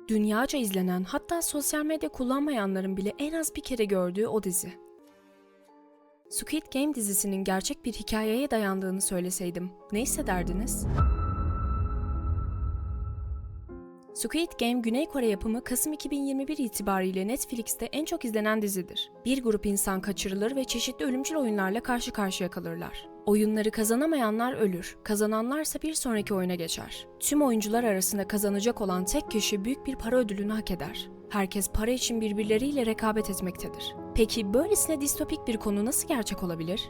Dünyaca izlenen, hatta sosyal medya kullanmayanların bile en az bir kere gördüğü o dizi. Squid Game dizisinin gerçek bir hikayeye dayandığını söyleseydim ne hissederdiniz? Squid Game, Güney Kore yapımı, Kasım 2021 itibariyle Netflix'te en çok izlenen dizidir. Bir grup insan kaçırılır ve çeşitli ölümcül oyunlarla karşı karşıya kalırlar. Oyunları kazanamayanlar ölür, kazananlarsa bir sonraki oyuna geçer. Tüm oyuncular arasında kazanacak olan tek kişi büyük bir para ödülünü hak eder. Herkes para için birbirleriyle rekabet etmektedir. Peki böylesine distopik bir konu nasıl gerçek olabilir?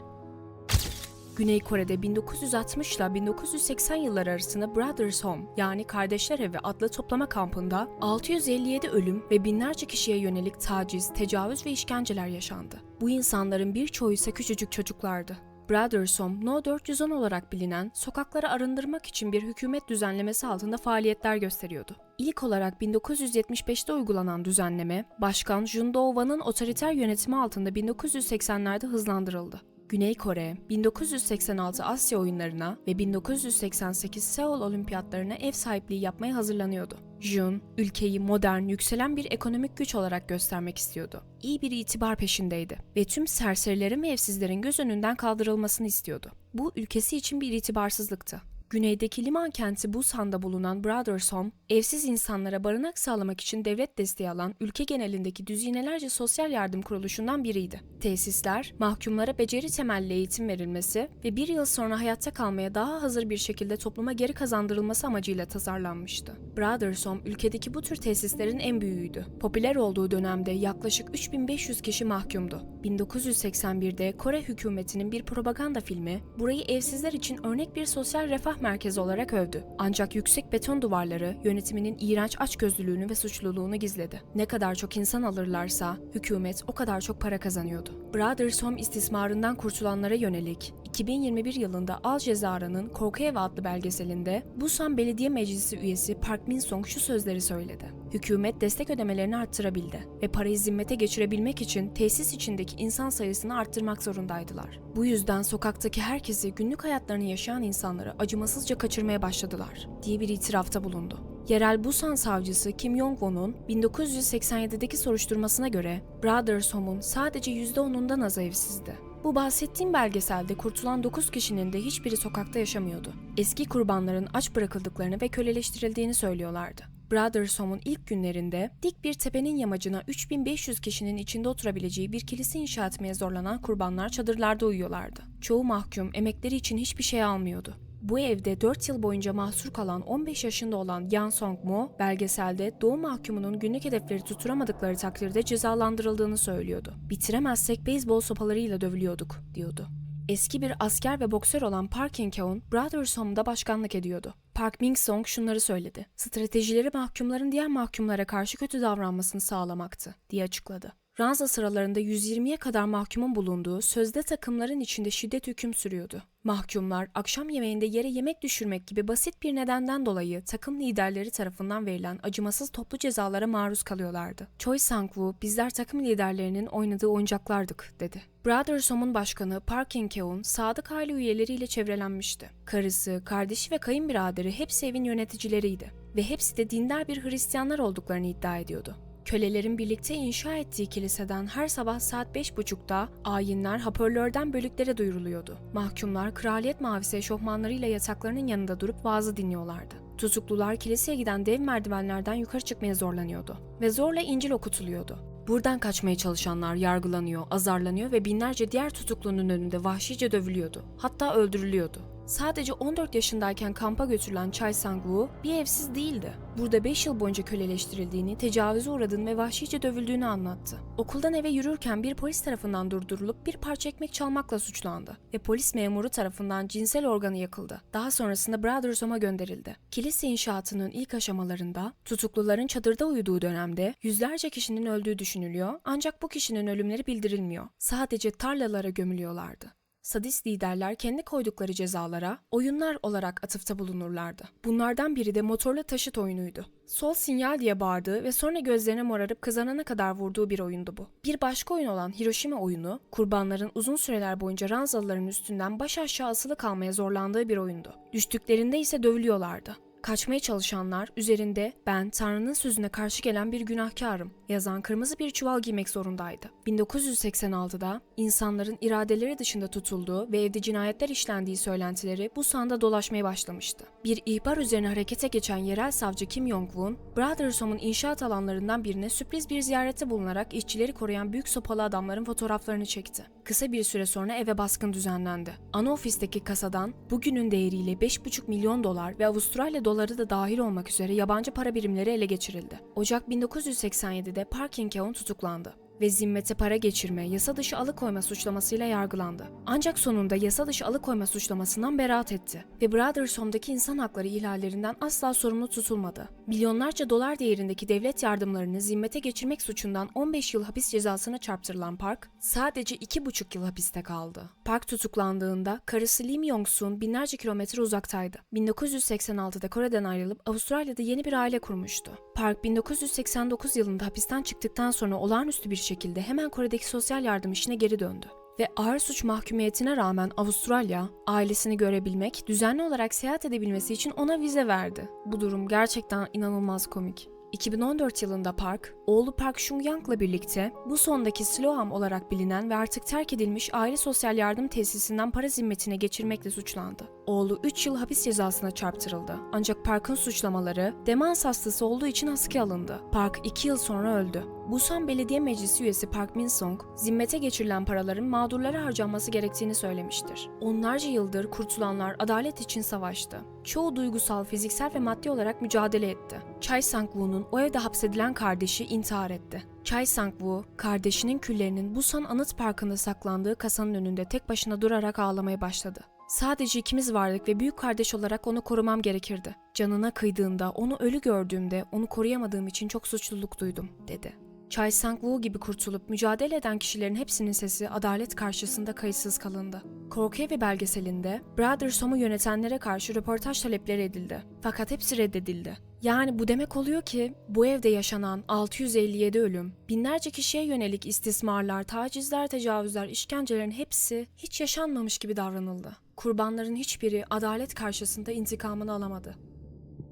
Güney Kore'de 1960 ile 1980 yılları arasında Brothers Home, yani Kardeşler Evi adlı toplama kampında 657 ölüm ve binlerce kişiye yönelik taciz, tecavüz ve işkenceler yaşandı. Bu insanların birçoğu ise küçücük çocuklardı. Brothers Home, No 410 olarak bilinen, sokakları arındırmak için bir hükümet düzenlemesi altında faaliyetler gösteriyordu. İlk olarak 1975'te uygulanan düzenleme, Başkan Jun Do-hwan'ın otoriter yönetimi altında 1980'lerde hızlandırıldı. Güney Kore, 1986 Asya Oyunlarına ve 1988 Seul Olimpiyatlarına ev sahipliği yapmaya hazırlanıyordu. Jun, ülkeyi modern, yükselen bir ekonomik güç olarak göstermek istiyordu. İyi bir itibar peşindeydi ve tüm serserilerin ve evsizlerin göz önünden kaldırılmasını istiyordu. Bu ülkesi için bir itibarsızlıktı. Güneydeki liman kenti Busan'da bulunan Brothers Home, evsiz insanlara barınak sağlamak için devlet desteği alan ülke genelindeki düzinelerce sosyal yardım kuruluşundan biriydi. Tesisler, mahkumlara beceri temelli eğitim verilmesi ve bir yıl sonra hayatta kalmaya daha hazır bir şekilde topluma geri kazandırılması amacıyla tasarlanmıştı. Brothers Home, ülkedeki bu tür tesislerin en büyüğüydü. Popüler olduğu dönemde yaklaşık 3500 kişi mahkumdu. 1981'de Kore hükümetinin bir propaganda filmi, burayı evsizler için örnek bir sosyal refah merkezi olarak övdü. Ancak yüksek beton duvarları yönetiminin iğrenç açgözlülüğünü ve suçluluğunu gizledi. Ne kadar çok insan alırlarsa hükümet o kadar çok para kazanıyordu. Brothers Home istismarından kurtulanlara yönelik 2021 yılında Al Cezara'nın Korku Evi adlı belgeselinde Busan Belediye Meclisi üyesi Park Min-sung şu sözleri söyledi. Hükümet destek ödemelerini arttırabildi ve parayı zimmete geçirebilmek için tesis içindeki insan sayısını arttırmak zorundaydılar. Bu yüzden sokaktaki herkesi, günlük hayatlarını yaşayan insanları acımasızca kaçırmaya başladılar diye bir itirafta bulundu. Yerel Busan savcısı Kim Yong-won'un 1987'deki soruşturmasına göre Brothers Home'un sadece %10'undan az evsizdi. Bu bahsettiğim belgeselde kurtulan 9 kişinin de hiçbiri sokakta yaşamıyordu. Eski kurbanların aç bırakıldıklarını ve köleleştirildiğini söylüyorlardı. Brothers Home'un ilk günlerinde dik bir tepenin yamacına 3500 kişinin içinde oturabileceği bir kilise inşa etmeye zorlanan kurbanlar çadırlarda uyuyorlardı. Çoğu mahkum emekleri için hiçbir şey almıyordu. Bu evde 4 yıl boyunca mahsur kalan 15 yaşında olan Yan Song-mo, belgeselde doğu mahkumunun günlük hedefleri tutturamadıkları takdirde cezalandırıldığını söylüyordu. "Bitiremezsek beyzbol sopalarıyla dövülüyorduk," diyordu. Eski bir asker ve boksör olan Park In-keun, Brothers Home'da başkanlık ediyordu. Park Min-sung şunları söyledi. "Stratejileri mahkumların diğer mahkumlara karşı kötü davranmasını sağlamaktı," diye açıkladı. Ranza sıralarında 120'ye kadar mahkumun bulunduğu sözde takımların içinde şiddet hüküm sürüyordu. Mahkumlar akşam yemeğinde yere yemek düşürmek gibi basit bir nedenden dolayı takım liderleri tarafından verilen acımasız toplu cezalara maruz kalıyorlardı. Choi Sang-woo, "Bizler takım liderlerinin oynadığı oyuncaklardık," dedi. Brothers Home'un başkanı Park In-keun sadık aile üyeleriyle çevrelenmişti. Karısı, kardeşi ve kayınbiraderi hepsi evin yöneticileriydi ve hepsi de dindar bir Hristiyanlar olduklarını iddia ediyordu. Kölelerin birlikte inşa ettiği kiliseden her sabah saat 5.30'da ayinler hoparlörden bölüklere duyuruluyordu. Mahkumlar kraliyet mavisi eşofmanlarıyla yataklarının yanında durup vaazı dinliyorlardı. Tutuklular kiliseye giden dev merdivenlerden yukarı çıkmaya zorlanıyordu ve zorla İncil okutuluyordu. Buradan kaçmaya çalışanlar yargılanıyor, azarlanıyor ve binlerce diğer tutuklunun önünde vahşice dövülüyordu. Hatta öldürülüyordu. Sadece 14 yaşındayken kampa götürülen Choi Sang-woo bir evsiz değildi. Burada 5 yıl boyunca köleleştirildiğini, tecavüze uğradığını ve vahşice dövüldüğünü anlattı. Okuldan eve yürürken bir polis tarafından durdurulup bir parça ekmek çalmakla suçlandı ve polis memuru tarafından cinsel organı yakıldı. Daha sonrasında Brothers Home'a gönderildi. Kilise inşaatının ilk aşamalarında tutukluların çadırda uyuduğu dönemde yüzlerce kişinin öldüğü düşünülüyor, ancak bu kişinin ölümleri bildirilmiyor. Sadece tarlalara gömülüyorlardı. Sadist liderler kendi koydukları cezalara oyunlar olarak atıfta bulunurlardı. Bunlardan biri de motorlu taşıt oyunuydu. Sol sinyal diye bağırdığı ve sonra gözlerine morarıp kızarana kadar vurduğu bir oyundu bu. Bir başka oyun olan Hiroşima oyunu, kurbanların uzun süreler boyunca ranzalıların üstünden baş aşağı asılı kalmaya zorlandığı bir oyundu. Düştüklerinde ise dövülüyorlardı. Kaçmaya çalışanlar üzerinde "Ben Tanrı'nın sözüne karşı gelen bir günahkarım" yazan kırmızı bir çuval giymek zorundaydı. 1986'da insanların iradeleri dışında tutulduğu ve evde cinayetler işlendiği söylentileri bu sahada dolaşmaya başlamıştı. Bir ihbar üzerine harekete geçen yerel savcı Kim Jong-un, Brothershome'un inşaat alanlarından birine sürpriz bir ziyarette bulunarak işçileri koruyan büyük sopalı adamların fotoğraflarını çekti. Kısa bir süre sonra eve baskın düzenlendi. Ana ofisteki kasadan bugünün değeriyle $5,5 milyon ve Avustralya doları da dahil olmak üzere yabancı para birimleri ele geçirildi. Ocak 1987'de Park In-keun tutuklandı ve zimmete para geçirme, yasa dışı alıkoyma suçlamasıyla yargılandı. Ancak sonunda yasa dışı alıkoyma suçlamasından beraat etti ve Brothershome'daki insan hakları ihlallerinden asla sorumlu tutulmadı. Milyonlarca dolar değerindeki devlet yardımlarını zimmete geçirmek suçundan 15 yıl hapis cezasına çarptırılan Park, sadece 2,5 yıl hapiste kaldı. Park tutuklandığında karısı Lim Yong-sun binlerce kilometre uzaktaydı. 1986'da Kore'den ayrılıp Avustralya'da yeni bir aile kurmuştu. Park 1989 yılında hapisten çıktıktan sonra olağanüstü bir şekilde hemen Kore'deki sosyal yardım işine geri döndü. Ve ağır suç mahkumiyetine rağmen Avustralya, ailesini görebilmek, düzenli olarak seyahat edebilmesi için ona vize verdi. Bu durum gerçekten inanılmaz komik. 2014 yılında Park, oğlu Park Chung-young'la birlikte bu sondaki Siloam olarak bilinen ve artık terk edilmiş aile sosyal yardım tesisinden para zimmetine geçirmekle suçlandı. Oğlu 3 yıl hapis cezasına çarptırıldı. Ancak Park'ın suçlamaları demans hastası olduğu için askıya alındı. Park 2 yıl sonra öldü. Busan Belediye Meclisi üyesi Park Min-song, zimmete geçirilen paraların mağdurlara harcanması gerektiğini söylemiştir. Onlarca yıldır kurtulanlar adalet için savaştı. Çoğu duygusal, fiziksel ve maddi olarak mücadele etti. Choi Sang-woo'nun o evde hapsedilen kardeşi intihar etti. Choi Sang-woo, kardeşinin küllerinin Busan Anıt Parkı'nda saklandığı kasanın önünde tek başına durarak ağlamaya başladı. "Sadece ikimiz vardık ve büyük kardeş olarak onu korumam gerekirdi. Canına kıydığında, onu ölü gördüğümde onu koruyamadığım için çok suçluluk duydum," dedi. Choi Sang-woo gibi kurtulup mücadele eden kişilerin hepsinin sesi adalet karşısında kayıtsız kalındı. Korku Evi belgeselinde Brothershome'u yönetenlere karşı röportaj talepleri edildi. Fakat hepsi reddedildi. Yani bu demek oluyor ki bu evde yaşanan 657 ölüm, binlerce kişiye yönelik istismarlar, tacizler, tecavüzler, işkencelerin hepsi hiç yaşanmamış gibi davranıldı. Kurbanların hiçbiri adalet karşısında intikamını alamadı.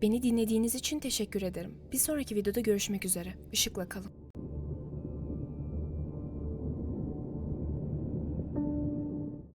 Beni dinlediğiniz için teşekkür ederim. Bir sonraki videoda görüşmek üzere. Işıkla kalın.